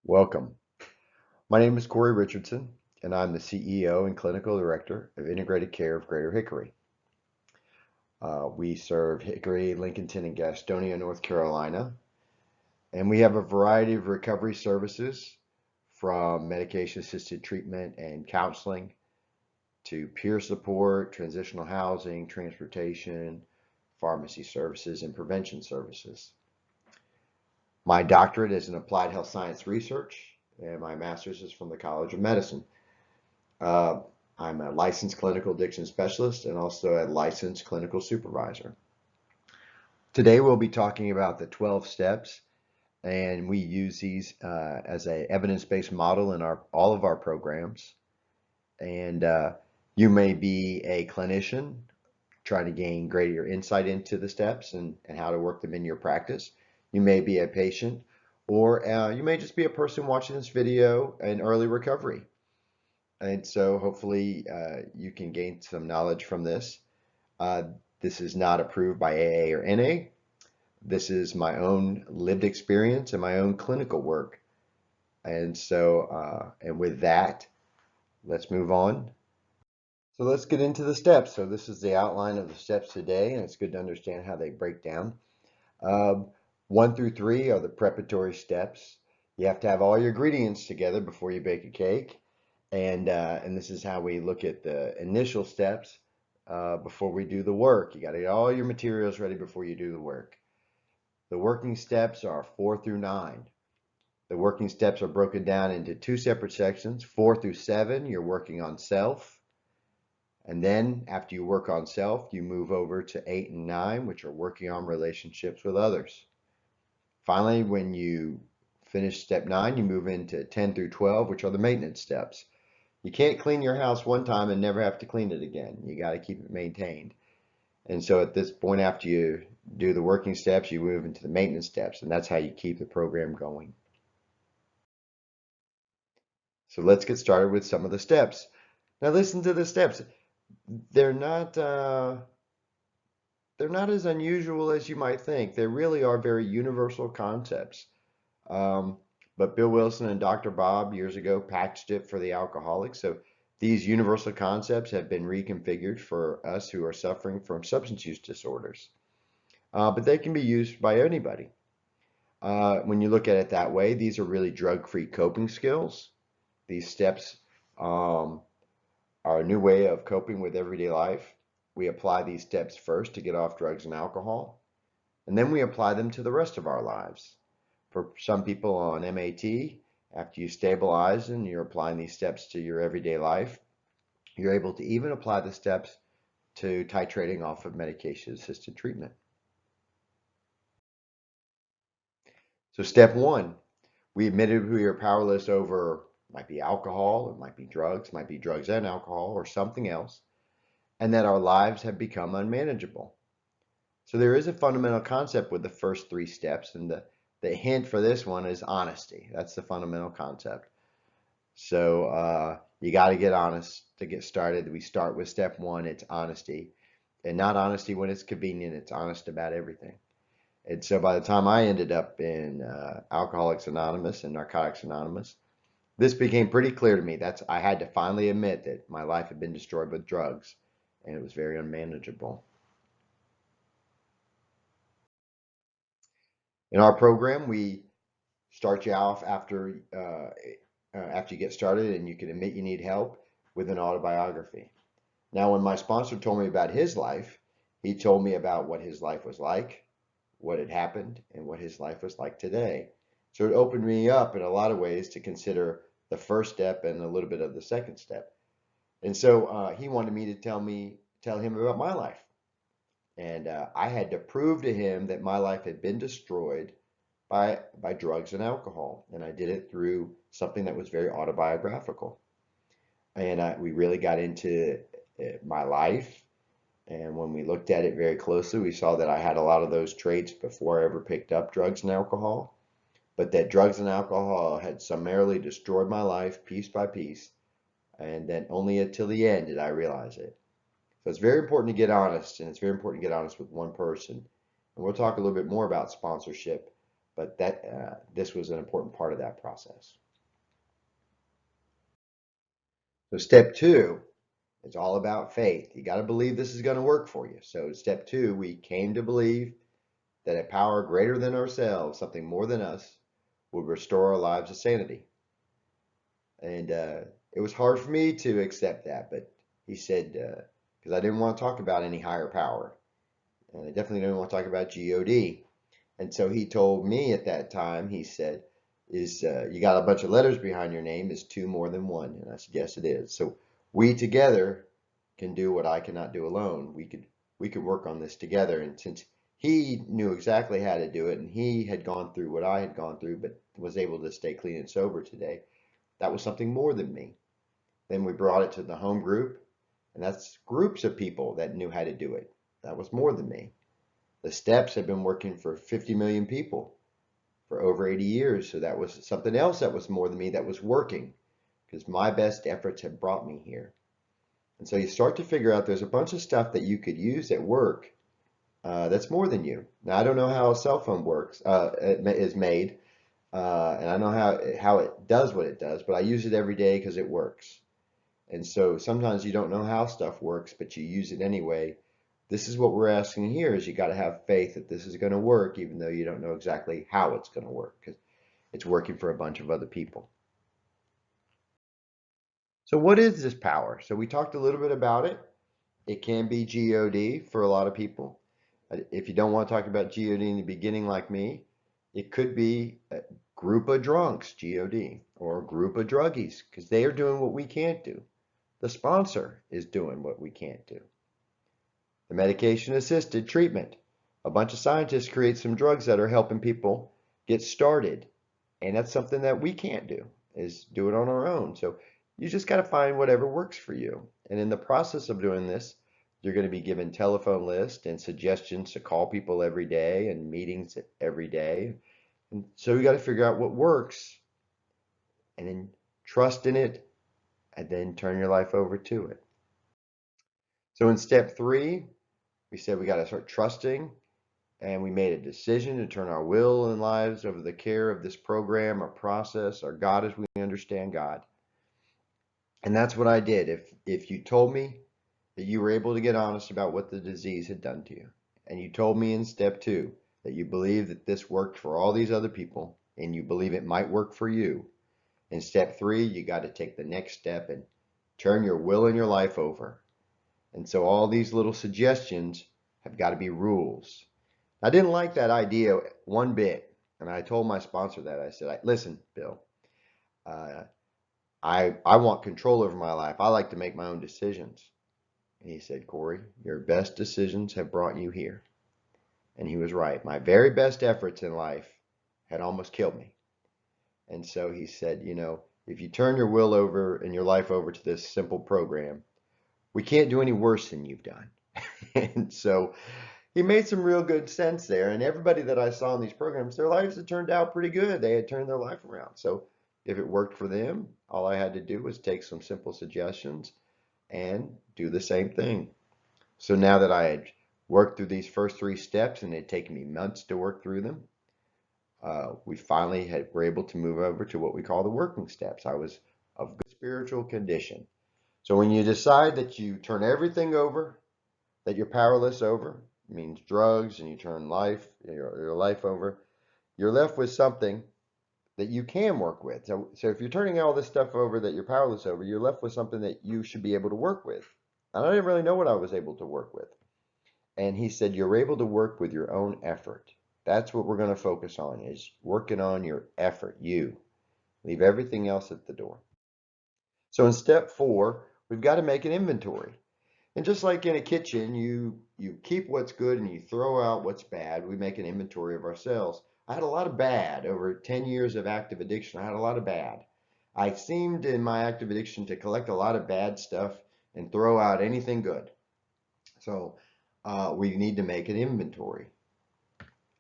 Welcome. My name is Corey Richardson, and I'm the CEO and Clinical Director of Integrated Care of Greater Hickory. We serve Hickory, Lincolnton, and Gastonia, North Carolina, and we have a variety of recovery services from medication-assisted treatment and counseling to peer support, transitional housing, transportation, pharmacy services, and prevention services. My doctorate is in applied health science research, and my master's is from the College of Medicine. Uh, I'm a licensed clinical addiction specialist and also a licensed clinical supervisor. Today we'll be talking about the 12 steps, and we use these as a evidence-based model in all of our programs. And you may be a clinician trying to gain greater insight into the steps and how to work them in your practice. You may be a patient, or you may just be a person watching this video in early recovery. And so hopefully you can gain some knowledge from this. This is not approved by AA or NA. This is my own lived experience and my own clinical work. And so, and with that, let's move on. So let's get into the steps. So this is the outline of the steps today, and it's good to understand how they break down. 1 through 3 are the preparatory steps. You have to have all your ingredients together before you bake a cake. And this is how we look at the initial steps before we do the work. You got to get all your materials ready before you do the work. The working steps are 4 through 9. The working steps are broken down into 2 separate sections. 4 through 7, you're working on self. And then after you work on self, you move over to 8 and 9, which are working on relationships with others. Finally, when you finish step 9, you move into 10 through 12, which are the maintenance steps. You can't clean your house one time and never have to clean it again. You got to keep it maintained. And so at this point, after you do the working steps, you move into the maintenance steps, and that's how you keep the program going. So let's get started with some of the steps. Now listen to the steps. They're not as unusual as you might think. They really are very universal concepts. But Bill Wilson and Dr. Bob years ago packaged it for the alcoholics. So these universal concepts have been reconfigured for us who are suffering from substance use disorders. But they can be used by anybody. When you look at it that way, these are really drug-free coping skills. These steps are a new way of coping with everyday life. We apply these steps first to get off drugs and alcohol, and then we apply them to the rest of our lives. For some people on MAT, after you stabilize and you're applying these steps to your everyday life, you're able to even apply the steps to titrating off of medication-assisted treatment. So step 1, we admitted we are powerless over, might be alcohol, it might be drugs and alcohol, or something else, and that our lives have become unmanageable. So there is a fundamental concept with the first 3 steps, and the hint for this one is honesty. That's the fundamental concept. So you got to get honest to get started. We start with step 1, it's honesty. And not honesty when it's convenient, it's honest about everything. And so by the time I ended up in Alcoholics Anonymous and Narcotics Anonymous, this became pretty clear to me. I had to finally admit that my life had been destroyed with drugs, and it was very unmanageable. In our program, we start you off after you get started, and you can admit you need help with an autobiography. Now, when my sponsor told me about his life, he told me about what his life was like, what had happened, and what his life was like today. So it opened me up in a lot of ways to consider the first step and a little bit of the second step. And so he wanted me to tell him about my life. And I had to prove to him that my life had been destroyed by drugs and alcohol. And I did it through something that was very autobiographical. And we really got into my life. And when we looked at it very closely, we saw that I had a lot of those traits before I ever picked up drugs and alcohol. But that drugs and alcohol had summarily destroyed my life piece by piece. And then only until the end did I realize it. So it's very important to get honest, and it's very important to get honest with one person. And we'll talk a little bit more about sponsorship but this was an important part of that process. So step two, it's all about faith. You got to believe this is going to work for you. So step two, we came to believe that a power greater than ourselves, something more than us, would restore our lives to sanity. And it was hard for me to accept that, but he said, because I didn't want to talk about any higher power. And I definitely didn't want to talk about God. And so he told me at that time, he said, you got a bunch of letters behind your name, is two more than one? And I said, yes, it is. So we together can do what I cannot do alone. We could work on this together. And since he knew exactly how to do it, and he had gone through what I had gone through, but was able to stay clean and sober today, that was something more than me. Then we brought it to the home group, and that's groups of people that knew how to do it. That was more than me. The steps have been working for 50 million people for over 80 years. So that was something else that was more than me that was working, because my best efforts have brought me here. And so you start to figure out there's a bunch of stuff that you could use at work that's more than you. Now, I don't know how a cell phone works, is made, and I know how it does what it does, but I use it every day because it works. And so sometimes you don't know how stuff works, but you use it anyway. This is what we're asking here, is you got to have faith that this is going to work, even though you don't know exactly how it's going to work, because it's working for a bunch of other people. So what is this power? So we talked a little bit about it. It can be God for a lot of people. If you don't want to talk about God in the beginning like me, it could be a group of drunks, God, or a group of druggies, because they are doing what we can't do. The sponsor is doing what we can't do. The medication-assisted treatment. A bunch of scientists create some drugs that are helping people get started. And that's something that we can't do, is do it on our own. So you just got to find whatever works for you. And in the process of doing this, you're going to be given telephone lists and suggestions to call people every day and meetings every day. And so you got to figure out what works and then trust in it and then turn your life over to it. So in step three, we said we got to start trusting, and we made a decision to turn our will and lives over the care of this program, our process, our God as we understand God. And that's what I did. If you told me that you were able to get honest about what the disease had done to you, and you told me in step two that you believe that this worked for all these other people, and you believe it might work for you, in step three, you got to take the next step and turn your will and your life over. And so all these little suggestions have got to be rules. I didn't like that idea one bit. And I told my sponsor that. I said, listen, Bill, uh, I want control over my life. I like to make my own decisions. And he said, Corey, your best decisions have brought you here. And he was right. My very best efforts in life had almost killed me. And so he said, if you turn your will over and your life over to this simple program, we can't do any worse than you've done. And so he made some real good sense there. And everybody that I saw in these programs, their lives had turned out pretty good. They had turned their life around. So if it worked for them, all I had to do was take some simple suggestions and do the same thing. So now that I had worked through these first three steps, and it had taken me months to work through them, we finally were able to move over to what we call the working steps. I was of good spiritual condition. So when you decide that you turn everything over, that you're powerless over, means drugs, and you turn your life over, you're left with something that you can work with. So if you're turning all this stuff over that you're powerless over, you're left with something that you should be able to work with. And I didn't really know what I was able to work with. And he said, you're able to work with your own effort. That's what we're going to focus on, is working on your effort, you. Leave everything else at the door. So in step four, we've got to make an inventory. And just like in a kitchen, you keep what's good and you throw out what's bad. We make an inventory of ourselves. I had a lot of bad. Over 10 years of active addiction, I had a lot of bad. I seemed in my active addiction to collect a lot of bad stuff and throw out anything good. So we need to make an inventory.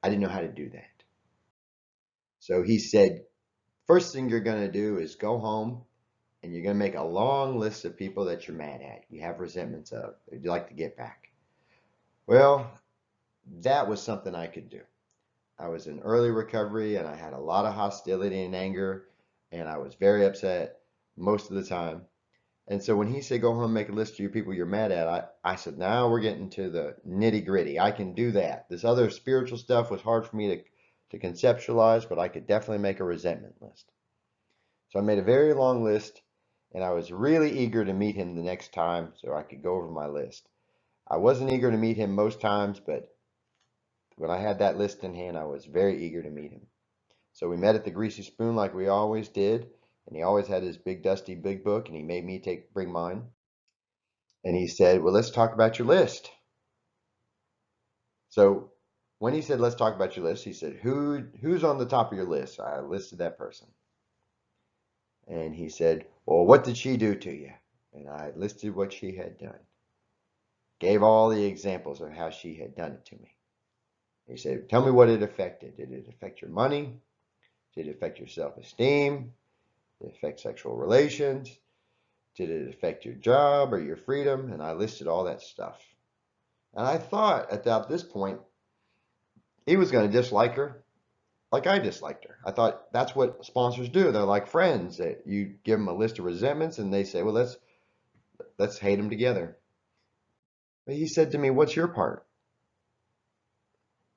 I didn't know how to do that. So he said, first thing you're going to do is go home and you're going to make a long list of people that you're mad at, you have resentments of, that you'd like to get back. Well, that was something I could do. I was in early recovery and I had a lot of hostility and anger, and I was very upset most of the time. And so when he said, go home and make a list of your people you're mad at, I said, now we're getting to the nitty gritty. I can do that. This other spiritual stuff was hard for me to conceptualize, but I could definitely make a resentment list. So I made a very long list, and I was really eager to meet him the next time so I could go over my list. I wasn't eager to meet him most times, but when I had that list in hand, I was very eager to meet him. So we met at the Greasy Spoon like we always did, and he always had his big dusty big book, and he made me bring mine. And he said, "Well, let's talk about your list." So when he said, "Let's talk about your list," he said, "Who's on the top of your list?" I listed that person, and he said, "Well, what did she do to you?" And I listed what she had done, gave all the examples of how she had done it to me. He said, "Tell me what it affected. Did it affect your money? Did it affect your self-esteem? Did it affect sexual relations? Did it affect your job or your freedom?" And I listed all that stuff. And I thought at this point, he was going to dislike her like I disliked her. I thought that's what sponsors do. They're like friends that you give them a list of resentments and they say, well, let's hate them together. But he said to me, what's your part?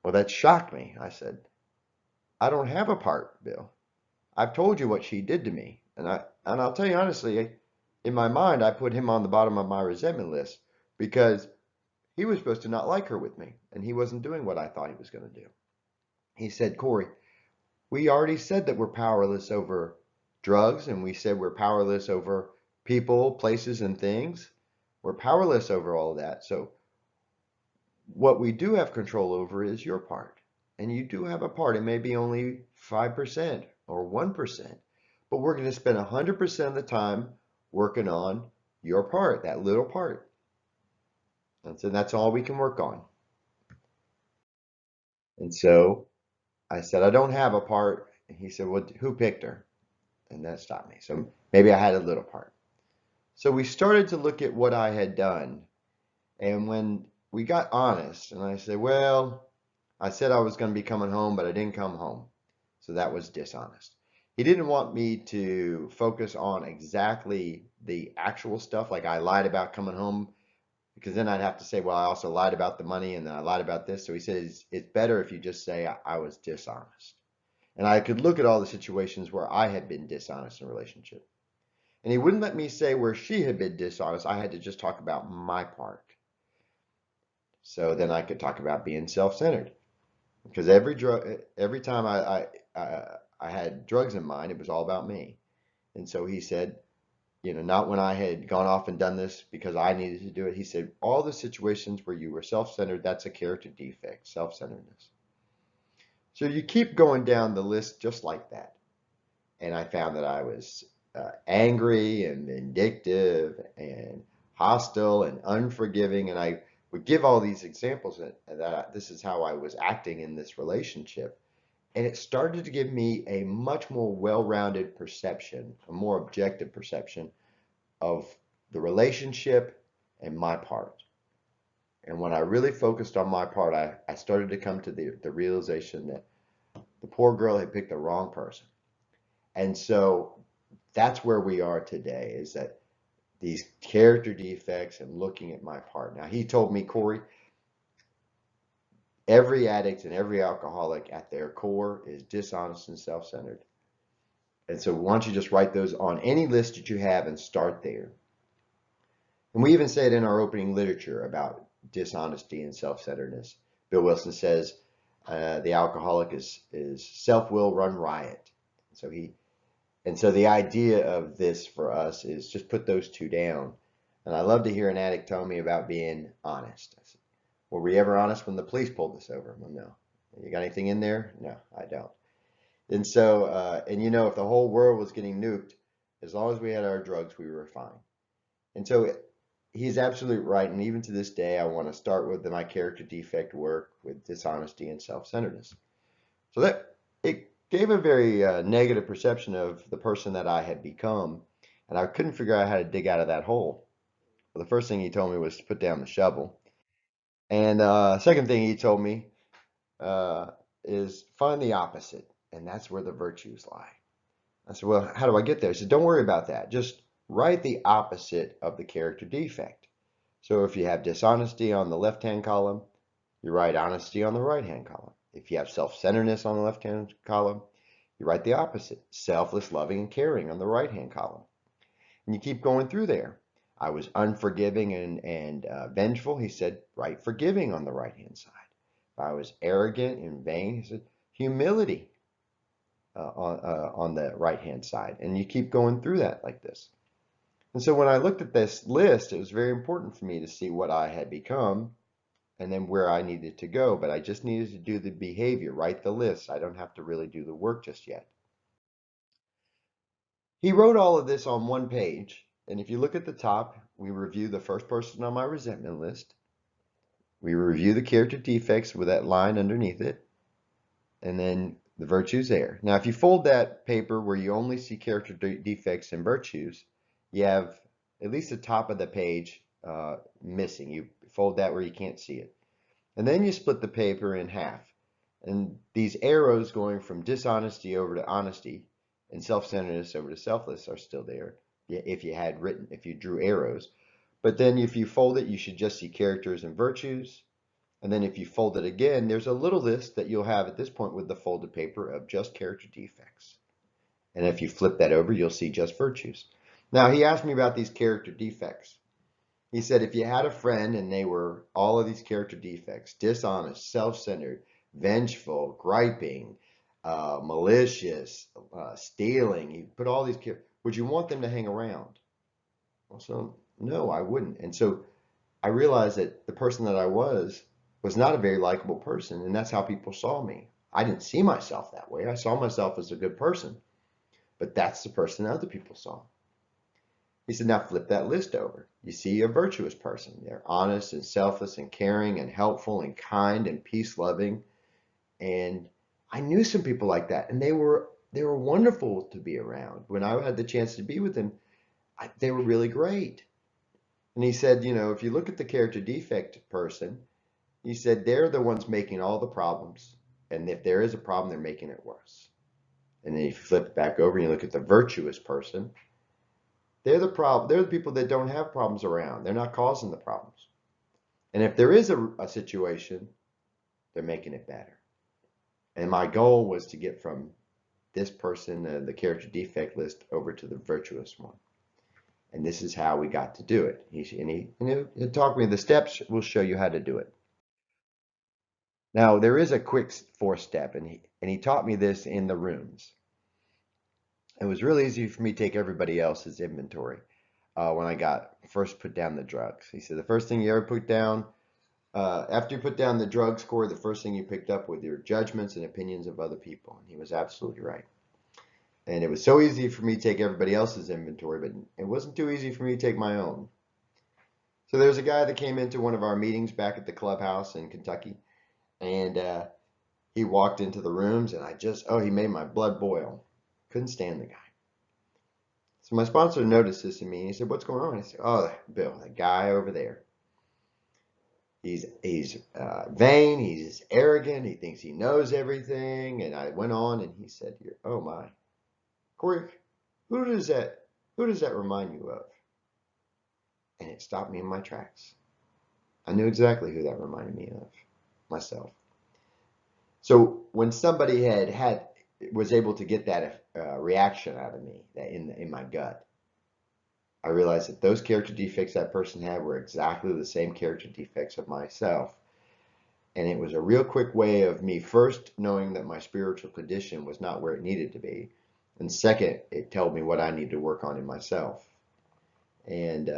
Well, that shocked me. I said, I don't have a part, Bill. I've told you what she did to me. And I'll tell you honestly, in my mind, I put him on the bottom of my resentment list because he was supposed to not like her with me, and he wasn't doing what I thought he was going to do. He said, Corey, we already said that we're powerless over drugs, and we said we're powerless over people, places, and things. We're powerless over all of that. So what we do have control over is your part. And you do have a part. It may be only 5% or 1%, but we're going to spend 100% of the time working on your part, that little part. And so that's all we can work on. And so I said, I don't have a part. And he said, well, who picked her? And that stopped me. So maybe I had a little part. So we started to look at what I had done. And when we got honest, and I said, well, I said I was going to be coming home, but I didn't come home. So that was dishonest. He didn't want me to focus on exactly the actual stuff, like I lied about coming home, because then I'd have to say, well, I also lied about the money and then I lied about this. So he says, it's better if you just say I was dishonest. And I could look at all the situations where I had been dishonest in a relationship. And he wouldn't let me say where she had been dishonest. I had to just talk about my part. So then I could talk about being self-centered. Because every time I had drugs in mind, it was all about me. And so he said, not when I had gone off and done this because I needed to do it. He said, all the situations where you were self-centered, that's a character defect, self-centeredness. So you keep going down the list just like that. And I found that I was angry and vindictive and hostile and unforgiving. And I would give all these examples that this is how I was acting in this relationship. And it started to give me a much more well-rounded perception, a more objective perception of the relationship and my part. And when I really focused on my part, I started to come to the realization that the poor girl had picked the wrong person. And so that's where we are today, is that these character defects and looking at my part. Now, he told me, Corey, every addict and every alcoholic at their core is dishonest and self-centered. And so why don't you just write those on any list that you have and start there. And we even say it in our opening literature about dishonesty and self-centeredness. Bill Wilson says the alcoholic is self-will run riot. So the idea of this for us is just put those two down. And I love to hear an addict tell me about being honest. I said, were we ever honest when the police pulled us over? Well, no. You got anything in there? No, I don't. And so, if the whole world was getting nuked, as long as we had our drugs, we were fine. And so he's absolutely right. And even to this day, I want to start with my character defect work with dishonesty and self-centeredness. So that it gave a very negative perception of the person that I had become. And I couldn't figure out how to dig out of that hole. Well, the first thing he told me was to put down the shovel. And second thing he told me is find the opposite, and that's where the virtues lie. I said, well, how do I get there? He said, don't worry about that. Just write the opposite of the character defect. So if you have dishonesty on the left-hand column, you write honesty on the right-hand column. If you have self-centeredness on the left-hand column, you write the opposite, selfless, loving, and caring on the right-hand column. And you keep going through there. I was unforgiving and vengeful. He said, write forgiving on the right-hand side. If I was arrogant and vain, he said, humility on the right-hand side. And you keep going through that like this. And so when I looked at this list, it was very important for me to see what I had become and then where I needed to go. But I just needed to do the behavior, write the list. I don't have to really do the work just yet. He wrote all of this on one page. And if you look at the top, we review the first person on my resentment list. We review the character defects with that line underneath it. And then the virtues there. Now, if you fold that paper where you only see character defects and virtues, you have at least the top of the page missing. You fold that where you can't see it. And then you split the paper in half. And these arrows going from dishonesty over to honesty and self-centeredness over to selfless are still there if you drew arrows. But then if you fold it, you should just see characters and virtues. And then if you fold it again, there's a little list that you'll have at this point with the folded paper of just character defects. And if you flip that over, you'll see just virtues. Now, he asked me about these character defects. He said, if you had a friend and they were all of these character defects, dishonest, self-centered, vengeful, griping, malicious, stealing, you put all these, would you want them to hang around? Well, so no, I wouldn't. And so I realized that the person that I was not a very likable person, and that's how people saw me. I didn't see myself that way. I saw myself as a good person, but that's the person other people saw. He said, now flip that list over. You see a virtuous person. They're honest and selfless and caring and helpful and kind and peace-loving. And I knew some people like that, and they were wonderful to be around. When I had the chance to be with them, they were really great. And he said, you know, if you look at the character defect person, he said, they're the ones making all the problems. And if there is a problem, they're making it worse. And then if you flip it back over and you look at the virtuous person, they're the people that don't have problems around. They're not causing the problems. And if there is a situation, they're making it better. And my goal was to get from this person, the character defect list, over to the virtuous one. And this is how we got to do it. He'll talk to me. The steps will show you how to do it. Now, there is a quick fourth step, and he taught me this in the rooms. It was really easy for me to take everybody else's inventory when I first put down the drugs. He said, the first thing you ever put down, after you put down the drug score, the first thing you picked up were your judgments and opinions of other people. And he was absolutely right. And it was so easy for me to take everybody else's inventory, but it wasn't too easy for me to take my own. So there was a guy that came into one of our meetings back at the clubhouse in Kentucky. And he walked into the rooms, and he made my blood boil. Couldn't stand the guy. So my sponsor noticed this in me, and he said, what's going on? I said, oh, Bill, that guy over there. He's vain, he's arrogant, he thinks he knows everything. And I went on, and he said, oh my, Corey, who does that remind you of? And it stopped me in my tracks. I knew exactly who that reminded me of, myself. So when somebody was able to get that reaction out of me, that in my gut, I realized that those character defects that person had were exactly the same character defects of myself. And it was a real quick way of me first knowing that my spiritual condition was not where it needed to be. And second, it told me what I need to work on in myself. And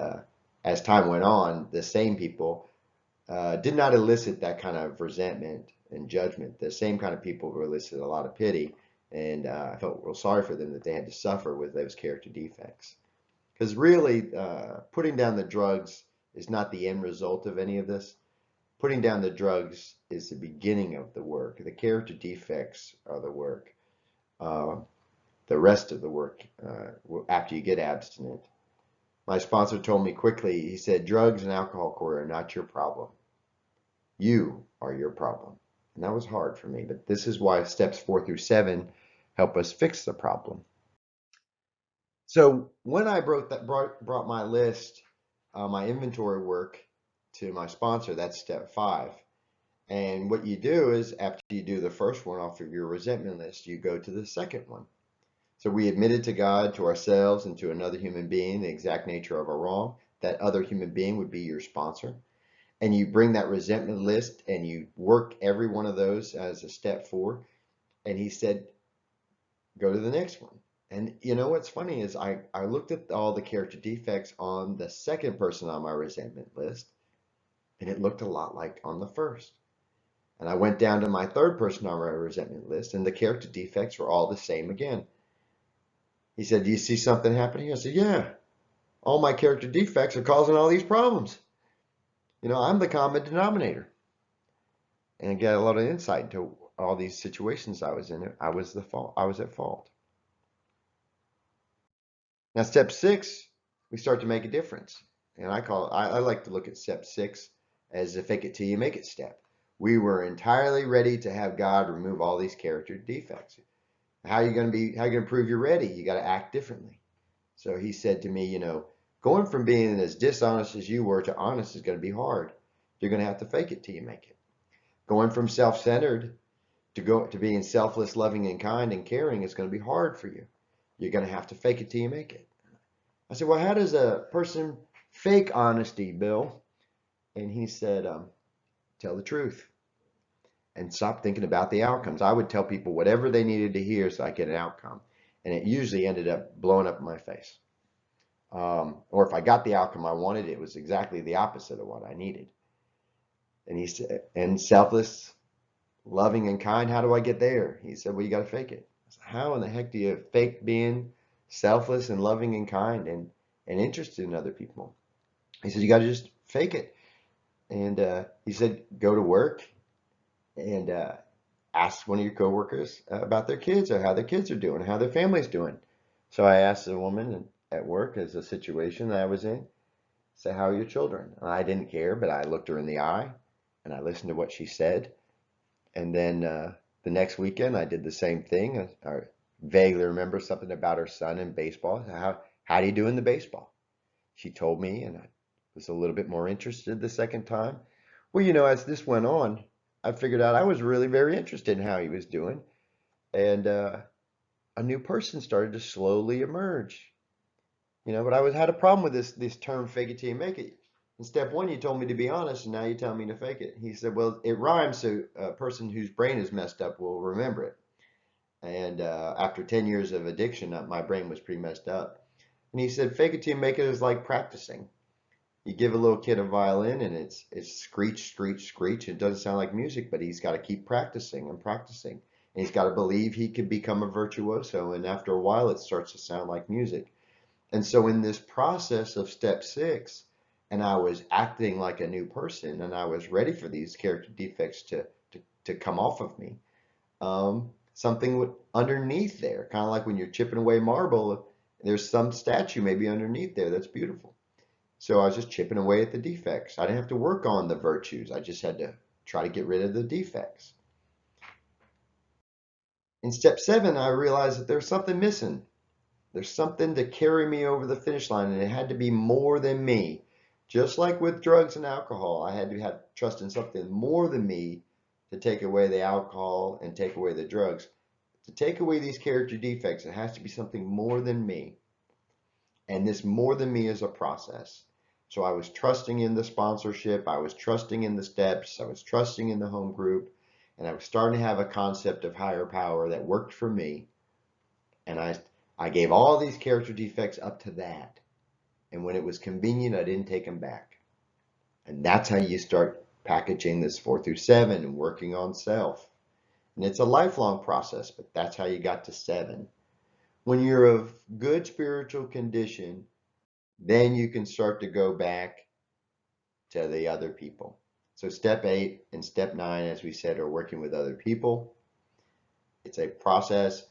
as time went on, the same people did not elicit that kind of resentment and judgment. The same kind of people elicited a lot of pity. And I felt real sorry for them that they had to suffer with those character defects. Because really, putting down the drugs is not the end result of any of this. Putting down the drugs is the beginning of the work. The character defects are the work. The rest of the work, after you get abstinent. My sponsor told me quickly, he said, drugs and alcohol, Corey, are not your problem. You are your problem. And that was hard for me. But this is why steps 4 through 7 help us fix the problem. So when I brought my list, my inventory work to my sponsor, that's step 5. And what you do is after you do the first one off of your resentment list, you go to the second one. So we admitted to God, to ourselves, and to another human being the exact nature of our wrong. That other human being would be your sponsor. And you bring that resentment list and you work every one of those as a step 4. And he said, go to the next one. And you know what's funny is I looked at all the character defects on the second person on my resentment list, and it looked a lot like on the first. And I went down to my third person on my resentment list, and the character defects were all the same again. He said, do you see something happening? I said, yeah, all my character defects are causing all these problems. I'm the common denominator. And I got a lot of insight into all these situations I was in. I was at fault. Now, step 6, we start to make a difference. And I like to look at step 6 as a fake it till you make it step. We were entirely ready to have God remove all these character defects. How are you going to prove you're ready? You got to act differently. So he said to me, going from being as dishonest as you were to honest is going to be hard. You're going to have to fake it till you make it. Going from self-centered to being selfless, loving, and kind and caring is going to be hard for you. You're going to have to fake it till you make it. I said, well, how does a person fake honesty, Bill? And he said, tell the truth and stop thinking about the outcomes. I would tell people whatever they needed to hear so I get an outcome. And it usually ended up blowing up in my face. Or if I got the outcome I wanted, it was exactly the opposite of what I needed. And he said, and selfless, loving, and kind, how do I get there? He said, well, you got to fake it. I said, how in the heck do you fake being selfless and loving and kind and interested in other people? He said, you got to just fake it. And he said, go to work and ask one of your coworkers about their kids or how their kids are doing, how their family's doing. So I asked a woman at work as a situation that I was in, say, how are your children? And I didn't care, but I looked her in the eye and I listened to what she said. And then the next weekend I did the same thing. I vaguely remember something about her son in baseball. How do you do in the baseball? She told me, and I was a little bit more interested the second time. Well, as this went on, I figured out I was really very interested in how he was doing. And a new person started to slowly emerge. But I had a problem with this term fake it till you make it. In step 1, you told me to be honest, and now you tell me to fake it. He said, well, it rhymes, so a person whose brain is messed up will remember it. And after 10 years of addiction, my brain was pretty messed up. And he said, fake it till you make it is like practicing. You give a little kid a violin and it's screech, screech, screech. It doesn't sound like music, but he's got to keep practicing and practicing. And he's got to believe he could become a virtuoso. And after a while, it starts to sound like music. And so in this process of step 6, and I was acting like a new person and I was ready for these character defects to come off of me. Something underneath there, kind of like when you're chipping away marble, there's some statue maybe underneath there that's beautiful. So I was just chipping away at the defects. I didn't have to work on the virtues. I just had to try to get rid of the defects. In step 7, I realized that there's something missing. There's something to carry me over the finish line, and it had to be more than me. Just like with drugs and alcohol, I had to have trust in something more than me to take away the alcohol and take away the drugs. To take away these character defects, it has to be something more than me. And this more than me is a process. So I was trusting in the sponsorship, I was trusting in the steps, I was trusting in the home group, and I was starting to have a concept of higher power that worked for me. And I gave all these character defects up to that. And when it was convenient, I didn't take them back. And that's how you start packaging this 4 through 7 and working on self. And it's a lifelong process, but that's how you got to 7. When you're of good spiritual condition, then you can start to go back to the other people. So step 8 and step 9, as we said, are working with other people. It's a process.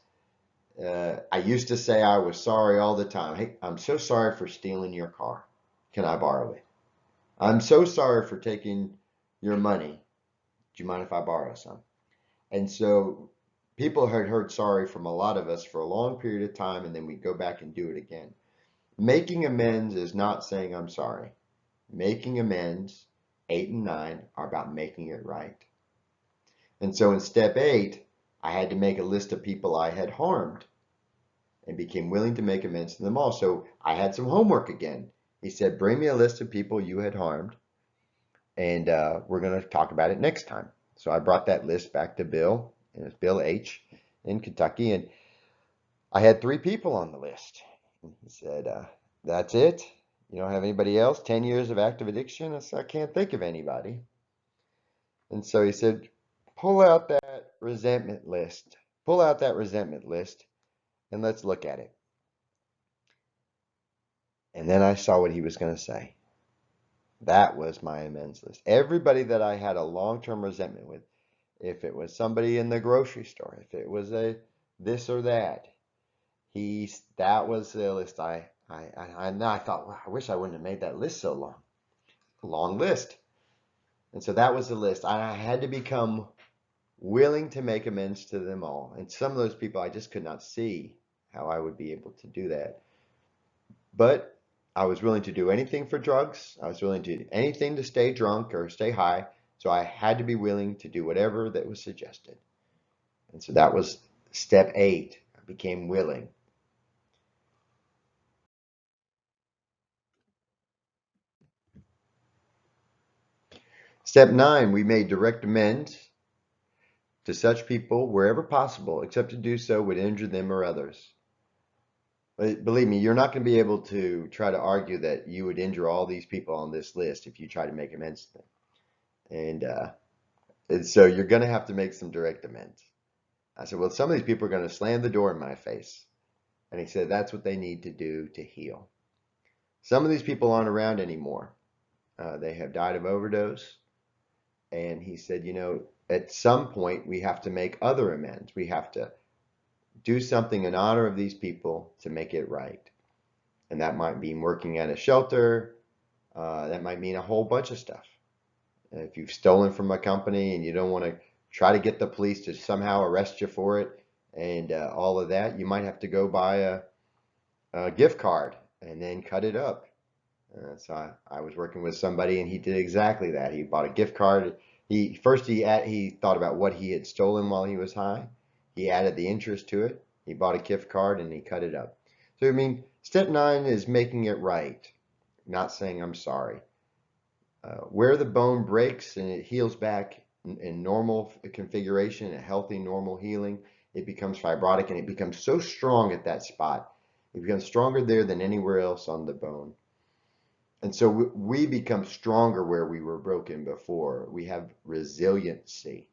I used to say I was sorry all the time. Hey, I'm so sorry for stealing your car. Can I borrow it? I'm so sorry for taking your money. Do you mind if I borrow some? And so people had heard sorry from a lot of us for a long period of time, and then we go back and do it again. Making amends is not saying I'm sorry. Making amends, 8 and 9, are about making it right. And so in step 8, I had to make a list of people I had harmed and became willing to make amends to them all. So I had some homework again. He said, bring me a list of people you had harmed, and we're going to talk about it next time. So I brought that list back to Bill, and it's Bill H. in Kentucky, and I had 3 people on the list. He said, that's it? You don't have anybody else? 10 years of active addiction? I said, I can't think of anybody. And so he said, pull out that resentment list. Pull out that resentment list and let's look at it. And then I saw what he was going to say. That was my amends list. Everybody that I had a long-term resentment with, if it was somebody in the grocery store, if it was a this or that, that was the list. And I thought, well, I wish I wouldn't have made that list so long. Long list. And so that was the list. I had to become willing to make amends to them all. And some of those people, I just could not see how I would be able to do that. But I was willing to do anything for drugs. I was willing to do anything to stay drunk or stay high. So I had to be willing to do whatever that was suggested. And so that was step 8. I became willing. Step 9, we made direct amends to such people wherever possible, except to do so would injure them or others. But believe me, you're not going to be able to try to argue that you would injure all these people on this list if you try to make amends to them. And so you're going to have to make some direct amends. I said, well, some of these people are going to slam the door in my face. And he said, that's what they need to do to heal. Some of these people aren't around anymore. They have died of overdose. And he said, at some point we have to make other amends. We have to do something in honor of these people to make it right. And that might mean working at a shelter. That might mean a whole bunch of stuff. If you've stolen from a company and you don't want to try to get the police to somehow arrest you for it and all of that, you might have to go buy a gift card and then cut it up. So I was working with somebody and he did exactly that. He bought a gift card. He thought about what he had stolen while he was high. He added the interest to it. He bought a gift card and he cut it up. So I mean, step 9 is making it right, not saying I'm sorry. Where the bone breaks and it heals back in normal configuration, a healthy normal healing, it becomes fibrotic and it becomes so strong at that spot. It becomes stronger there than anywhere else on the bone. And so we become stronger where we were broken before. We have resiliency.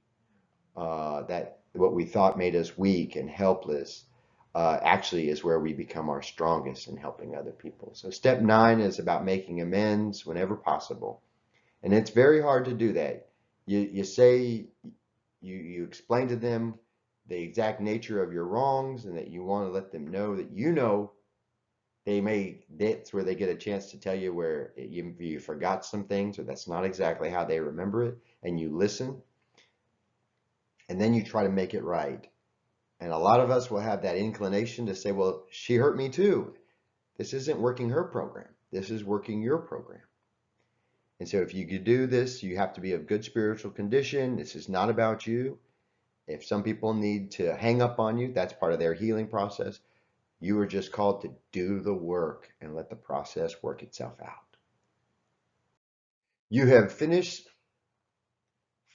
That what we thought made us weak and helpless actually is where we become our strongest in helping other people. So step 9 is about making amends whenever possible. And it's very hard to do that. You say, you explain to them the exact nature of your wrongs and that you want to let them know that that's where they get a chance to tell you where you forgot some things or that's not exactly how they remember it, and you listen and then you try to make it right. And a lot of us will have that inclination to say, well, she hurt me too. This isn't working her program. This is working your program. And so if you could do this, you have to be of good spiritual condition. This is not about you. If some people need to hang up on you, that's part of their healing process. You are just called to do the work and let the process work itself out. You have finished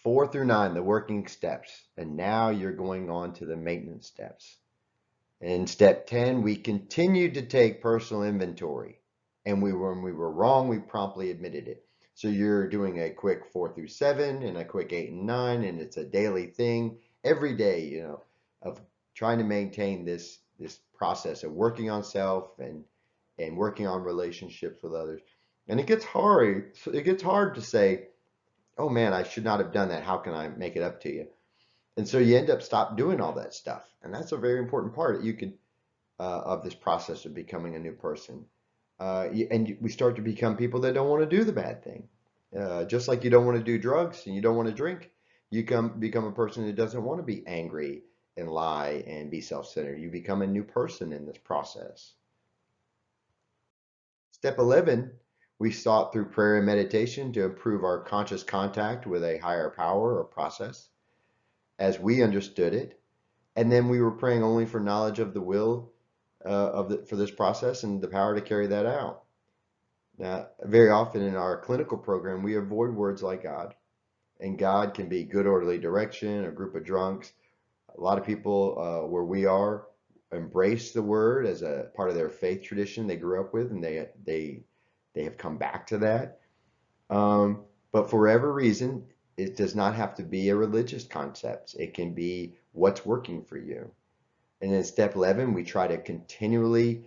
4 through 9, the working steps, and now you're going on to the maintenance steps. In step 10, we continued to take personal inventory, and when we were wrong, we promptly admitted it. So you're doing a quick 4 through 7 and a quick 8 and 9, and it's a daily thing every day, of trying to maintain this process of working on self and working on relationships with others. And it gets hard. It gets hard to say, oh man, I should not have done that. How can I make it up to you? And so you end up stop doing all that stuff. And that's a very important part of this process of becoming a new person. And we start to become people that don't want to do the bad thing. Just like you don't want to do drugs and you don't want to drink, you become a person who doesn't want to be angry and lie and be self-centered. You become a new person in this process. Step 11, we sought through prayer and meditation to improve our conscious contact with a higher power or process as we understood it. And then we were praying only for knowledge of the will for this process and the power to carry that out. Now, very often in our clinical program, we avoid words like God. And God can be good orderly direction, a group of drunks. A lot of people where we are embrace the word as a part of their faith tradition they grew up with, and they have come back to that. But for whatever reason, it does not have to be a religious concept. It can be what's working for you. And in step 11, we try to continually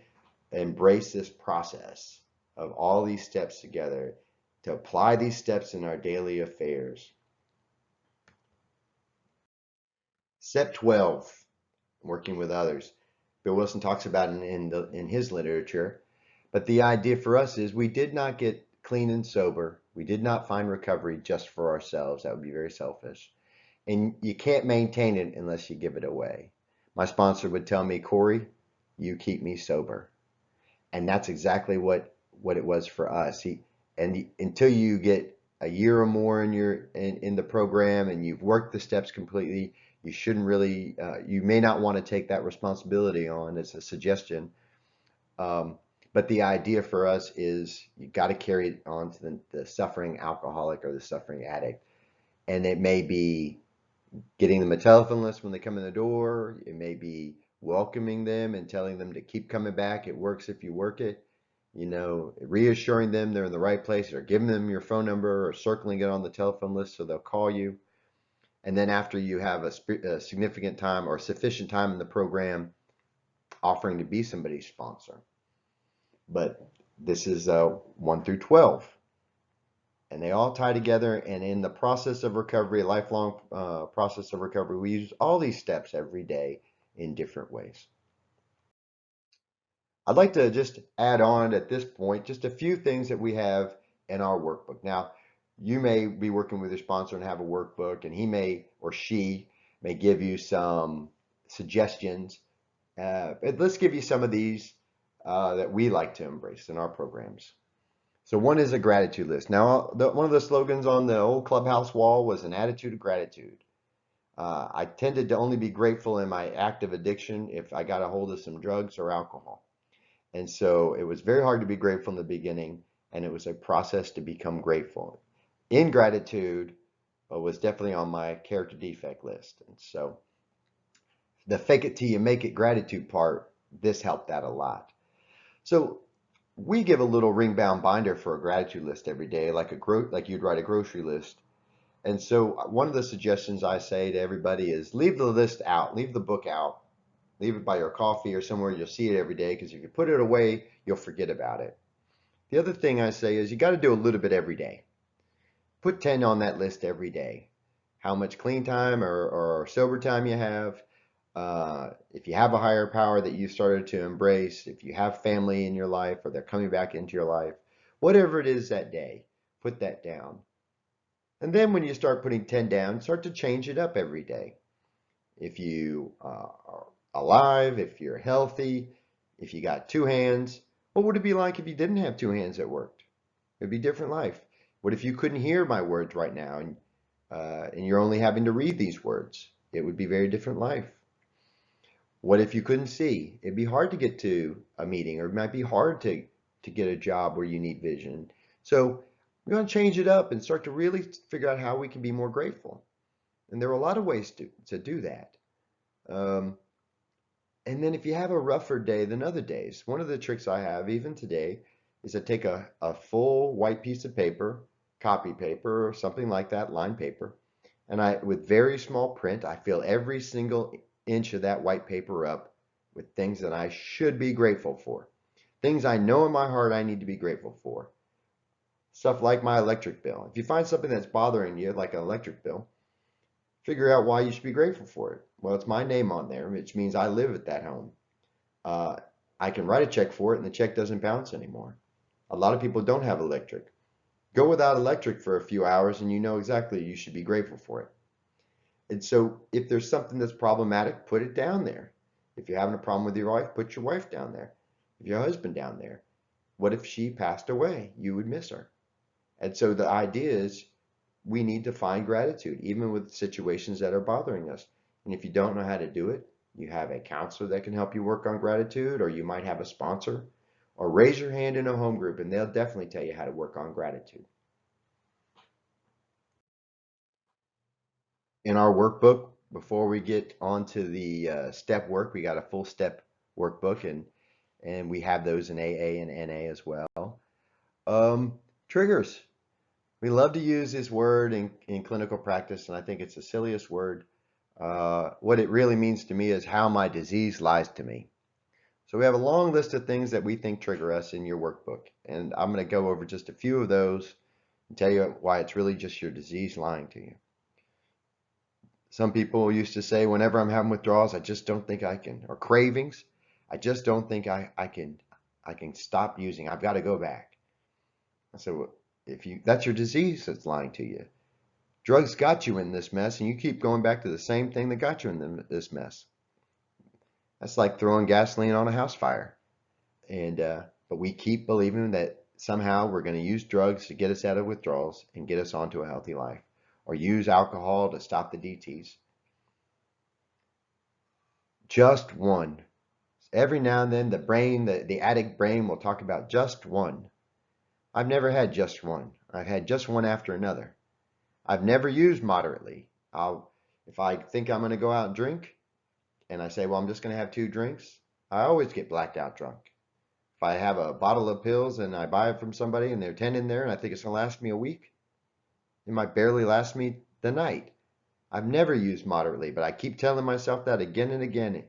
embrace this process of all these steps together, to apply these steps in our daily affairs. Step 12, working with others. Bill Wilson talks about it in his literature, but the idea for us is we did not get clean and sober. We did not find recovery just for ourselves. That would be very selfish. And you can't maintain it unless you give it away. My sponsor would tell me, Corey, you keep me sober. And that's exactly what it was for us. Until you get a year or more in the program and you've worked the steps completely, you shouldn't really, you may not want to take that responsibility on. It's a suggestion. But the idea for us is you got to carry it on to the suffering alcoholic or the suffering addict. And it may be getting them a telephone list when they come in the door. It may be welcoming them and telling them to keep coming back. It works if you work it. Reassuring them they're in the right place, or giving them your phone number, or circling it on the telephone list so they'll call you. And then after you have a significant time or sufficient time in the program, offering to be somebody's sponsor. But this is 1 through 12. And they all tie together. And in the process of recovery, a lifelong process of recovery, we use all these steps every day in different ways. I'd like to just add on at this point just a few things that we have in our workbook. Now, you may be working with your sponsor and have a workbook, and he may or she may give you some suggestions. Let's give you some of these that we like to embrace in our programs. So one is a gratitude list. Now, one of the slogans on the old clubhouse wall was an attitude of gratitude. I tended to only be grateful in my active addiction if I got a hold of some drugs or alcohol. And so it was very hard to be grateful in the beginning, and it was a process to become grateful. Ingratitude was definitely on my character defect list. And so the fake it till you make it gratitude part, this helped that a lot. So we give a little ring bound binder for a gratitude list every day, like you'd write a grocery list. And so one of the suggestions I say to everybody is leave the list out, leave the book out. Leave it by your coffee or somewhere you'll see it every day, because if you put it away, you'll forget about it. The other thing I say is you got to do a little bit every day. Put 10 on that list every day. How much clean time or sober time you have. If you have a higher power that you started to embrace, if you have family in your life or they're coming back into your life, whatever it is that day, put that down. And then when you start putting 10 down, start to change it up every day. If you are alive, if you're healthy, if you got two hands, what would it be like if you didn't have two hands that worked? It'd be a different life. What if you couldn't hear my words right now and you're only having to read these words? It would be a very different life. What if you couldn't see? It'd be hard to get to a meeting, or it might be hard to get a job where you need vision. So we're going to change it up and start to really figure out how we can be more grateful. And there are a lot of ways to do that. And then if you have a rougher day than other days, one of the tricks I have even today is to take a full white piece of paper, copy paper or something like that, lined paper, and with very small print, I fill every single inch of that white paper up with things that I should be grateful for. Things I know in my heart I need to be grateful for. Stuff like my electric bill. If you find something that's bothering you, like an electric bill, figure out why you should be grateful for it. Well, it's my name on there, which means I live at that home. I can write a check for it and the check doesn't bounce anymore. A lot of people don't have electric. Go without electric for a few hours and you know exactly you should be grateful for it. And so if there's something that's problematic, put it down there. If you're having a problem with your wife, put your wife down there. If your husband down there. What if she passed away? You would miss her. And so the idea is we need to find gratitude, even with situations that are bothering us. And if you don't know how to do it, you have a counselor that can help you work on gratitude, or you might have a sponsor, or raise your hand in a home group and they'll definitely tell you how to work on gratitude. In our workbook, before we get onto the step work, we got a full step workbook, and we have those in AA and NA as well. Triggers. We love to use this word in clinical practice, and I think it's the silliest word. What it really means to me is how my disease lies to me. So we have a long list of things that we think trigger us in your workbook, and I'm going to go over just a few of those and tell you why it's really just your disease lying to you. Some people used to say, whenever I'm having withdrawals, I just don't think I can, or cravings, I just don't think I can stop using. I've got to go back. I said, well, that's your disease that's lying to you. Drugs got you in this mess, and you keep going back to the same thing that got you in this mess. That's like throwing gasoline on a house fire. But we keep believing that somehow we're going to use drugs to get us out of withdrawals and get us onto a healthy life, or use alcohol to stop the DTs. Just one. Every now and then, the addict brain will talk about just one. I've never had just one. I've had just one after another. I've never used moderately. If I think I'm going to go out and drink, and I say, well, I'm just going to have 2 drinks, I always get blacked out drunk. If I have a bottle of pills and I buy it from somebody and there are 10 in there and I think it's going to last me a week, it might barely last me the night. I've never used moderately, but I keep telling myself that again and again.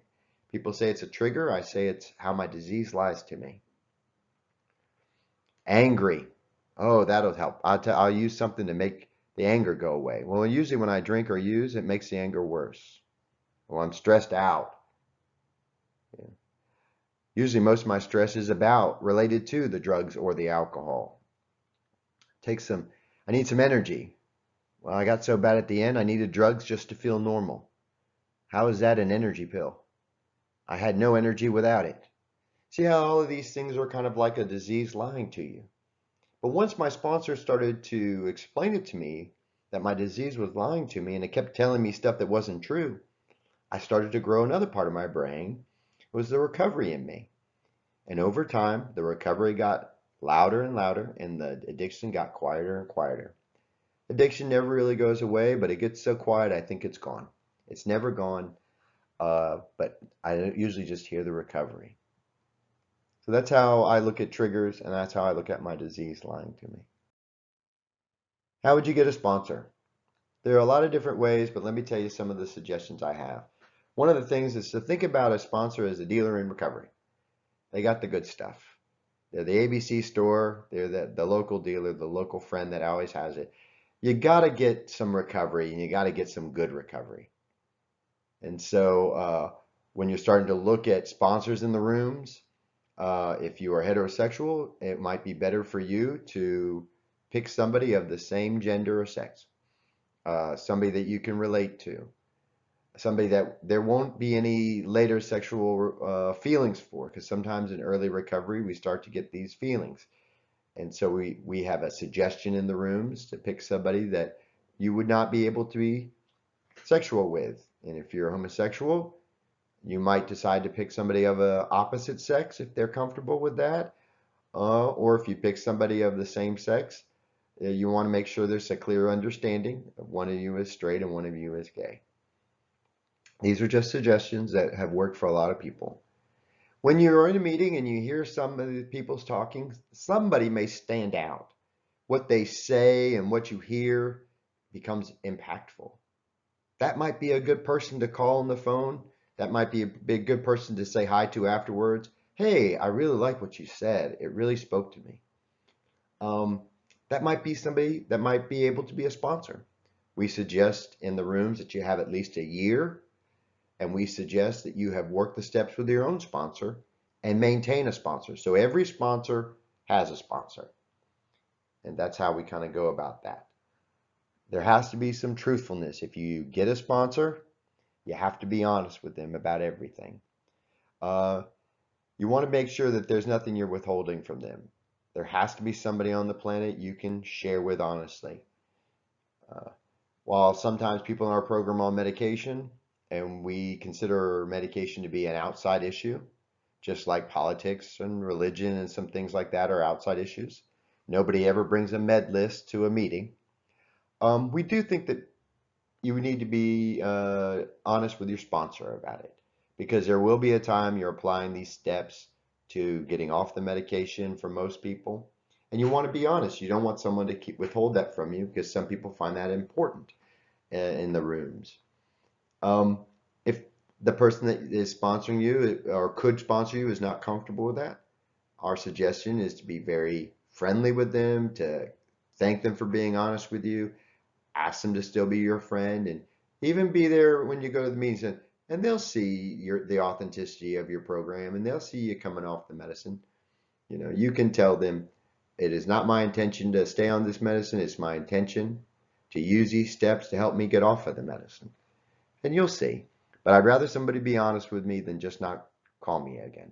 People say it's a trigger. I say it's how my disease lies to me. Angry. Oh, that'll help. I'll use something to make the anger go away. Well, usually when I drink or use, it makes the anger worse. Well, I'm stressed out. Yeah. Usually most of my stress is related to the drugs or the alcohol. I need some energy. Well, I got so bad at the end, I needed drugs just to feel normal. How is that an energy pill? I had no energy without it. See how all of these things are kind of like a disease lying to you. But once my sponsor started to explain it to me, that my disease was lying to me, and it kept telling me stuff that wasn't true, I started to grow another part of my brain. It was the recovery in me. And over time, the recovery got louder and louder, and the addiction got quieter and quieter. Addiction never really goes away, but it gets so quiet, I think it's gone. It's never gone, but I usually just hear the recovery. So that's how I look at triggers, and that's how I look at my disease lying to me. How would you get a sponsor? There are a lot of different ways, but let me tell you some of the suggestions I have. One of the things is to think about a sponsor as a dealer in recovery. They got the good stuff. They're the ABC store. They're the local dealer, the local friend that always has it. You got to get some recovery, and you got to get some good recovery. And so when you're starting to look at sponsors in the rooms, if you are heterosexual, it might be better for you to pick somebody of the same gender or sex, somebody that you can relate to, somebody that there won't be any later sexual feelings for, because sometimes in early recovery we start to get these feelings. And so we have a suggestion in the rooms to pick somebody that you would not be able to be sexual with. And if you're homosexual, you might decide to pick somebody of a opposite sex if they're comfortable with that. Or if you pick somebody of the same sex, you want to make sure there's a clear understanding of one of you is straight and one of you is gay. These are just suggestions that have worked for a lot of people. When you're in a meeting and you hear some of the people's talking, somebody may stand out. What they say and what you hear becomes impactful. That might be a good person to call on the phone. That might be a good person to say hi to afterwards. Hey, I really like what you said. It really spoke to me. That might be somebody that might be able to be a sponsor. We suggest in the rooms that you have at least a year, and we suggest that you have worked the steps with your own sponsor and maintain a sponsor. So every sponsor has a sponsor. And that's how we kind of go about that. There has to be some truthfulness. If you get a sponsor, you have to be honest with them about everything. Uh, you want to make sure that there's nothing you're withholding from them. There has to be somebody on the planet you can share with honestly. Uh, while sometimes people in our program are on medication, and we consider medication to be an outside issue, just like politics and religion and some things like that are outside issues. Nobody ever brings a med list to a meeting. We do think that you need to be honest with your sponsor about it, because there will be a time you're applying these steps to getting off the medication for most people, and you want to be honest. You don't want someone to withhold that from you, because some people find that important in the rooms. If the person that is sponsoring you or could sponsor you is not comfortable with that, our suggestion is to be very friendly with them, to thank them for being honest with you, ask them to still be your friend, and even be there when you go to the meetings, and they'll see the authenticity of your program, and they'll see you coming off the medicine. You can tell them, it is not my intention to stay on this medicine. It's my intention to use these steps to help me get off of the medicine. And you'll see. But I'd rather somebody be honest with me than just not call me again.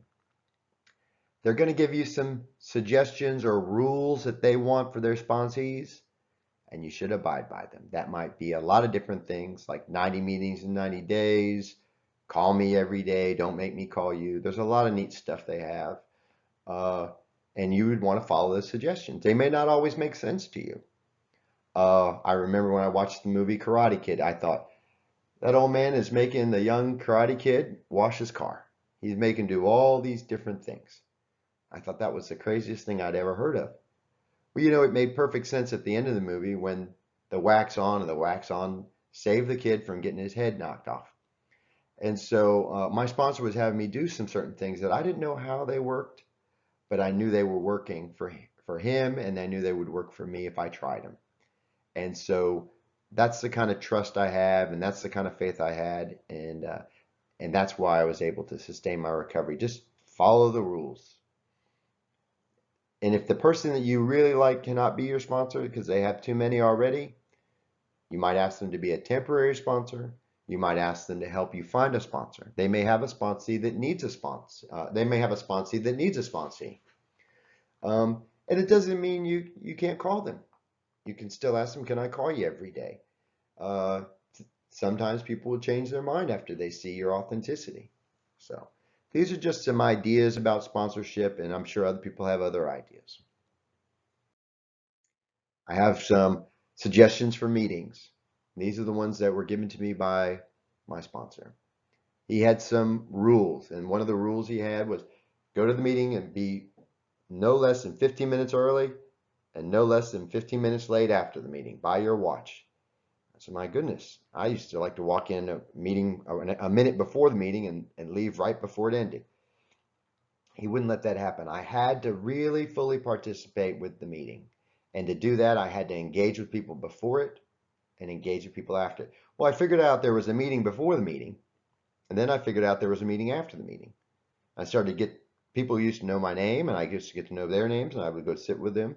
They're going to give you some suggestions or rules that they want for their sponsees, and you should abide by them. That might be a lot of different things, like 90 meetings in 90 days, call me every day, don't make me call you. There's a lot of neat stuff they have. And you would want to follow those suggestions. They may not always make sense to you. I remember when I watched the movie Karate Kid, I thought, that old man is making the young Karate Kid wash his car. He's making do all these different things. I thought that was the craziest thing I'd ever heard of. Well, it made perfect sense at the end of the movie when the wax on and the wax on saved the kid from getting his head knocked off. And so my sponsor was having me do some certain things that I didn't know how they worked, but I knew they were working for him, and I knew they would work for me if I tried them. And so that's the kind of trust I have, and that's the kind of faith I had, and that's why I was able to sustain my recovery. Just follow the rules. And if the person that you really like cannot be your sponsor because they have too many already, you might ask them to be a temporary sponsor. You might ask them to help you find a sponsor. They may have a sponsee that needs a sponsor. They may have a sponsee that needs a sponsee. And it doesn't mean you can't call them. You can still ask them, can I call you every day? Sometimes people will change their mind after they see your authenticity. So these are just some ideas about sponsorship, and I'm sure other people have other ideas. I have some suggestions for meetings. These are the ones that were given to me by my sponsor. He had some rules, and one of the rules he had was go to the meeting and be no less than 15 minutes early and no less than 15 minutes late after the meeting by your watch. I said, my goodness, I used to like to walk in a meeting a minute before the meeting and leave right before it ended. He wouldn't let that happen. I had to really fully participate with the meeting. And to do that, I had to engage with people before it and engage with people after it. Well, I figured out there was a meeting before the meeting, and then I figured out there was a meeting after the meeting. I started to get people used to know my name, and I used to get to know their names, and I would go sit with them.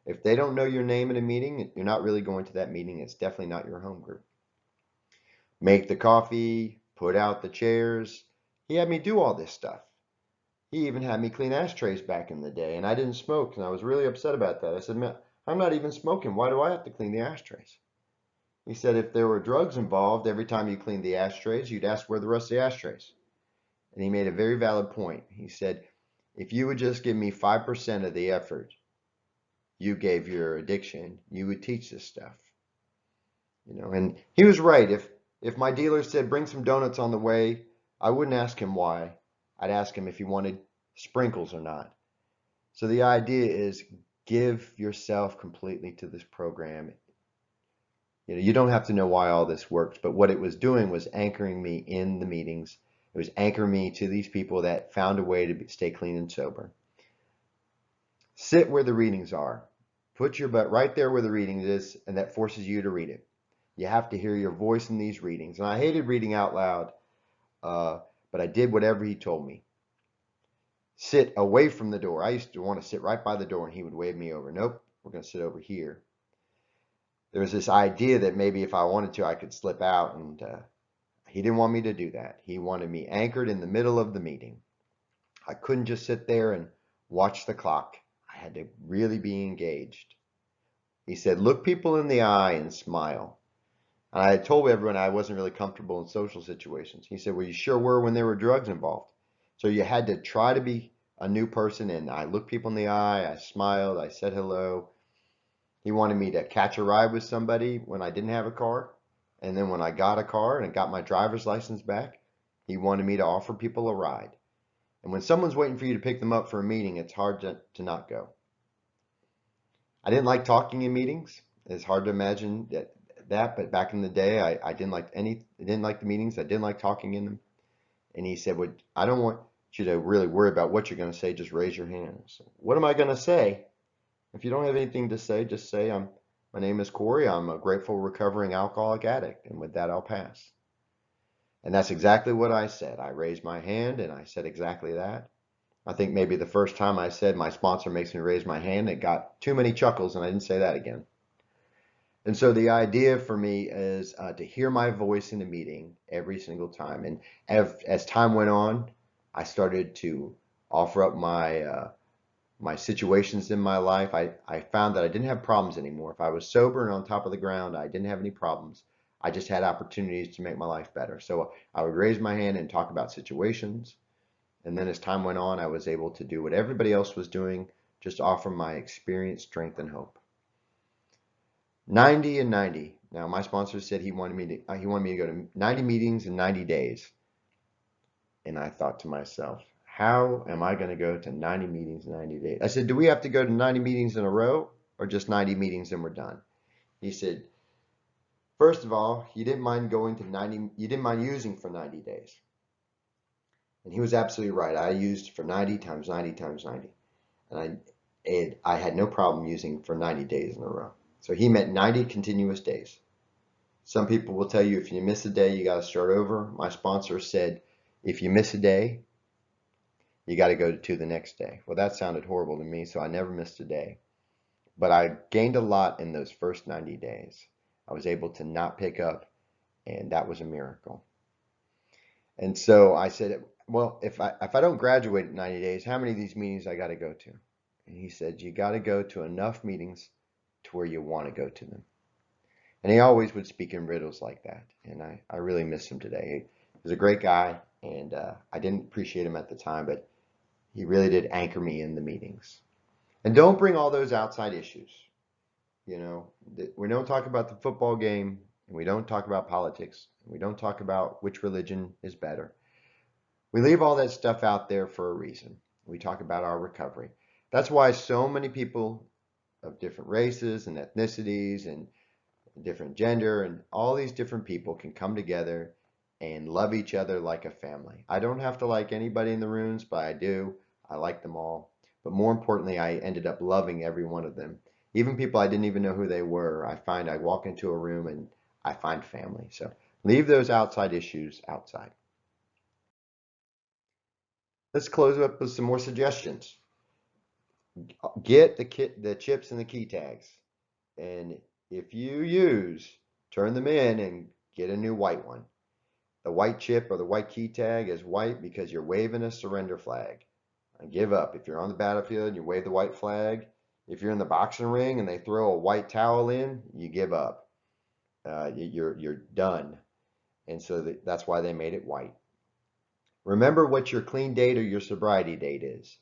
If they don't know your name in a meeting, you're not really going to that meeting. It's definitely not your home group. Make the coffee, put out the chairs. He had me do all this stuff. He even had me clean ashtrays back in the day, and I didn't smoke, and I was really upset about that. I said, man, I'm not even smoking. Why do I have to clean the ashtrays? He said, if there were drugs involved, every time you cleaned the ashtrays, you'd ask where the rest of the ashtrays. And he made a very valid point. He said, if you would just give me 5% of the effort you gave your addiction, you would teach this stuff. And he was right. If my dealer said, bring some donuts on the way, I wouldn't ask him why. I'd ask him if he wanted sprinkles or not. So the idea is give yourself completely to this program. You don't have to know why all this works, but what it was doing was anchoring me in the meetings. It was anchoring me to these people that found a way to stay clean and sober. Sit where the readings are. Put your butt right there where the reading is, and that forces you to read it. You have to hear your voice in these readings. And I hated reading out loud, but I did whatever he told me. Sit away from the door. I used to want to sit right by the door, and he would wave me over. Nope, we're going to sit over here. there was this idea that maybe if I wanted to, I could slip out, and he didn't want me to do that. He wanted me anchored in the middle of the meeting. I couldn't just sit there and watch the clock. I had to really be engaged. He said, look people in the eye and smile. And I had told everyone I wasn't really comfortable in social situations. He said, well, you sure were when there were drugs involved. So you had to try to be a new person. And I looked people in the eye, I smiled, I said hello. He wanted me to catch a ride with somebody when I didn't have a car. And then when I got a car and got my driver's license back, he wanted me to offer people a ride. And when someone's waiting for you to pick them up for a meeting, it's hard to not go. I didn't like talking in meetings. It's hard to imagine that, but back in the day, I didn't like the meetings. I didn't like talking in them. And he said, well, I don't want you to really worry about what you're going to say. Just raise your hand. So, what am I going to say? If you don't have anything to say, just say, my name is Corey. I'm a grateful recovering alcoholic addict. And with that, I'll pass. And that's exactly what I said. I raised my hand and I said exactly that. I think maybe the first time I said my sponsor makes me raise my hand, it got too many chuckles and I didn't say that again. And so the idea for me is to hear my voice in a meeting every single time. And as time went on, I started to offer up my situations in my life. I found that I didn't have problems anymore. If I was sober and on top of the ground, I didn't have any problems. I just had opportunities to make my life better. So I would raise my hand and talk about situations. And then as time went on, I was able to do what everybody else was doing, just offer my experience, strength, and hope. 90 and 90. Now, my sponsor said he wanted me to go to 90 meetings in 90 days. And I thought to myself, how am I going to go to 90 meetings in 90 days? I said, do we have to go to 90 meetings in a row or just 90 meetings and we're done? He said, first of all, you didn't mind using for 90 days. And he was absolutely right. I used for 90 times 90 times 90. And I had no problem using for 90 days in a row. So he meant 90 continuous days. Some people will tell you if you miss a day, you got to start over. My sponsor said, if you miss a day, you got to go to the next day. Well, that sounded horrible to me, so I never missed a day. But I gained a lot in those first 90 days. I was able to not pick up, and that was a miracle. And so I said, well, if I don't graduate in 90 days, how many of these meetings I got to go to? And he said, you got to go to enough meetings to where you want to go to them. And he always would speak in riddles like that. And I really miss him today. He was a great guy, and I didn't appreciate him at the time, but he really did anchor me in the meetings. And don't bring all those outside issues. You know, we don't talk about the football game, and we don't talk about politics, and we don't talk about which religion is better. We leave all that stuff out there for a reason. We talk about our recovery. That's why so many people of different races and ethnicities and different gender and all these different people can come together and love each other like a family. I don't have to like anybody in the rooms, but I do. I like them all. But more importantly, I ended up loving every one of them. Even people I didn't even know who they were. I walk into a room and I find family. So leave those outside issues outside. Let's close up with some more suggestions. Get the chips and the key tags. And if you turn them in and get a new white one. The white chip or the white key tag is white because you're waving a surrender flag. And give up. If you're on the battlefield and you wave the white flag, if you're in the boxing ring and they throw a white towel in, you give up. You're done. And so that's why they made it white. Remember what your clean date or your sobriety date is.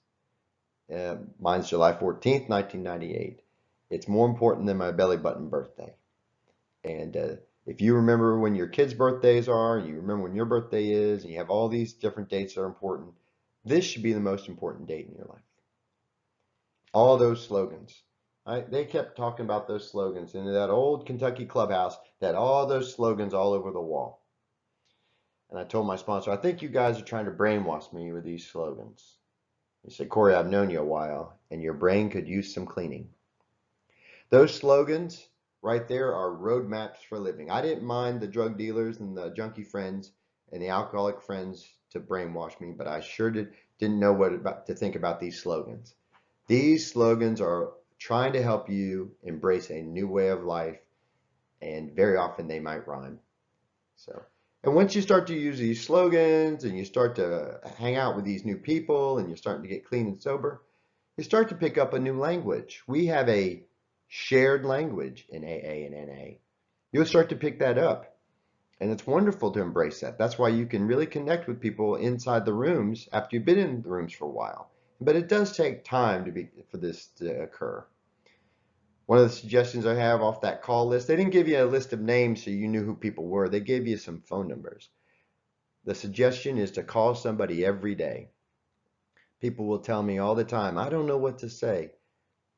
Mine's July 14th, 1998. It's more important than my belly button birthday. And if you remember when your kids' birthdays are, and you remember when your birthday is, and you have all these different dates that are important, this should be the most important date in your life. All those slogans. They kept talking about those slogans in that old Kentucky clubhouse, that all those slogans all over the wall. And I told my sponsor, I think you guys are trying to brainwash me with these slogans. He said, Corey, I've known you a while, and your brain could use some cleaning. Those slogans right there are roadmaps for living. I didn't mind the drug dealers and the junkie friends and the alcoholic friends to brainwash me, but I sure didn't know what to think about these slogans. These slogans are trying to help you embrace a new way of life and very often they might rhyme. So, and once you start to use these slogans and you start to hang out with these new people and you're starting to get clean and sober, you start to pick up a new language. We have a shared language in AA and NA. You'll start to pick that up. And it's wonderful to embrace that. That's why you can really connect with people inside the rooms after you've been in the rooms for a while. But it does take time for this to occur. One of the suggestions I have off that call list, they didn't give you a list of names so you knew who people were. They gave you some phone numbers. The suggestion is to call somebody every day. People will tell me all the time, I don't know what to say.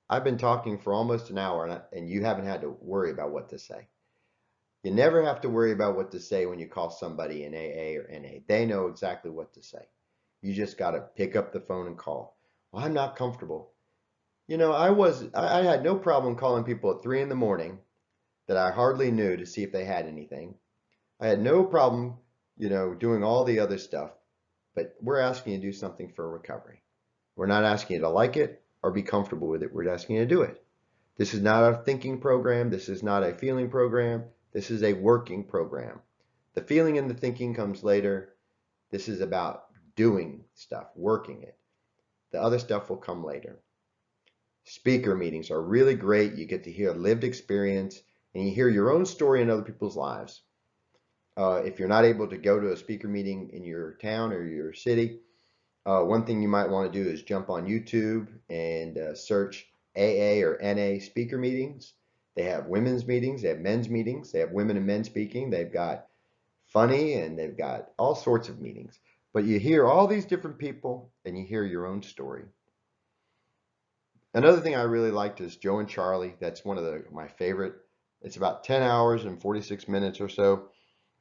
I've been talking for almost an hour and you haven't had to worry about what to say. You never have to worry about what to say when you call somebody in AA or NA. They know exactly what to say. You just got to pick up the phone and call. Well, I'm not comfortable. You know, I had no problem calling people at 3 in the morning that I hardly knew to see if they had anything. I had no problem, doing all the other stuff, but we're asking you to do something for recovery. We're not asking you to like it or be comfortable with it. We're asking you to do it. This is not a thinking program. This is not a feeling program. This is a working program. The feeling and the thinking comes later. This is about doing stuff, working it. The other stuff will come later. Speaker meetings are really great. You get to hear lived experience and you hear your own story in other people's lives. If you're not able to go to a speaker meeting in your town or your city, one thing you might want to do is jump on YouTube and search AA or NA speaker meetings. They have women's meetings, they have men's meetings, they have women and men speaking, they've got funny, and they've got all sorts of meetings. But you hear all these different people and you hear your own story. Another thing I really liked is Joe and Charlie. That's one of my favorite. It's about 10 hours and 46 minutes or so.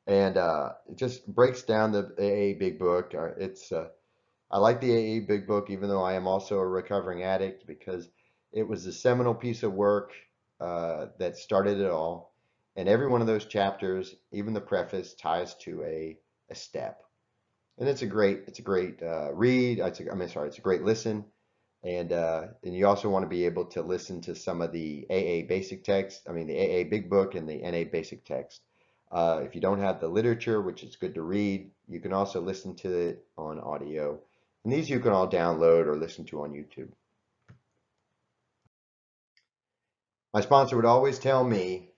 And it just breaks down the AA Big Book. I like the AA Big Book, even though I am also a recovering addict, because it was a seminal piece of work that started it all. And every one of those chapters, even the preface, ties to a step. And it's a great read. It's a great listen. And you also want to be able to listen to some of the AA basic text, the AA Big Book and the NA basic text. If you don't have the literature, which is good to read, you can also listen to it on audio. And these you can all download or listen to on YouTube. My sponsor would always tell me,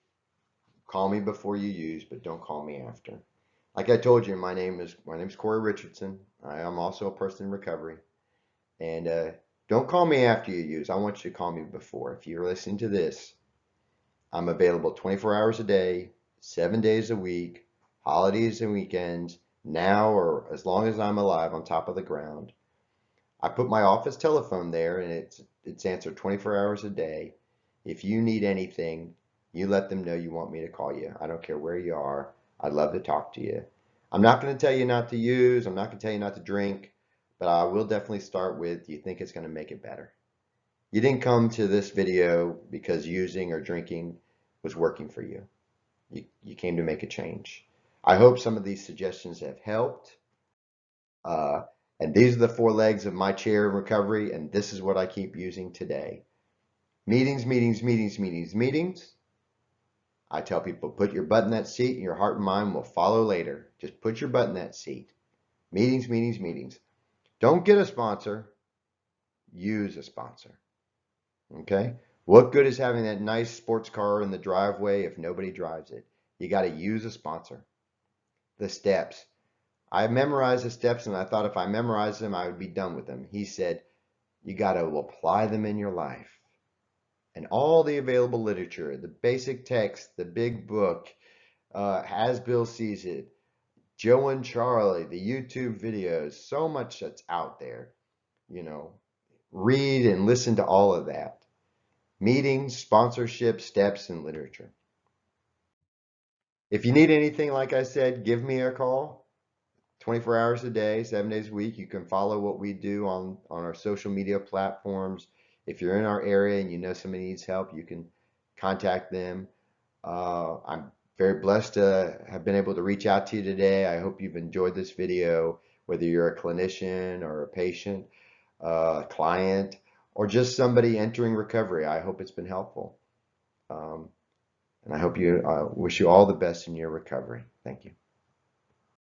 call me before you use, but don't call me after. Like I told you, my name is Corey Richardson. I am also a person in recovery. And don't call me after you use. I want you to call me before. If you're listening to this, I'm available 24 hours a day, 7 days a week, holidays and weekends, now or as long as I'm alive on top of the ground. I put my office telephone there and it's answered 24 hours a day. If you need anything, you let them know you want me to call you. I don't care where you are. I'd love to talk to you. I'm not going to tell you not to use. I'm not going to tell you not to drink, but I will definitely start with, do you think it's going to make it better? You didn't come to this video because using or drinking was working for you. You came to make a change. I hope some of these suggestions have helped. And these are the 4 legs of my chair in recovery, and this is what I keep using today. Meetings, meetings, meetings, meetings, meetings. I tell people, put your butt in that seat and your heart and mind will follow later. Just put your butt in that seat. Meetings, meetings, meetings. Don't get a sponsor. Use a sponsor. Okay? What good is having that nice sports car in the driveway if nobody drives it? You got to use a sponsor. The steps. I memorized the steps and I thought if I memorized them, I would be done with them. He said, you got to apply them in your life. And all the available literature, the basic text, the big book, As Bill Sees It, Joe and Charlie, the YouTube videos, so much that's out there. Read and listen to all of that. Meetings, sponsorship, steps, and literature. If you need anything, like I said, give me a call. 24 hours a day, 7 days a week. You can follow what we do on our social media platforms. If you're in our area and you know somebody needs help, you can contact them. I'm very blessed to have been able to reach out to you today. I hope you've enjoyed this video, whether you're a clinician or a patient, a client, or just somebody entering recovery. I hope it's been helpful. And I hope you wish you all the best in your recovery. Thank you.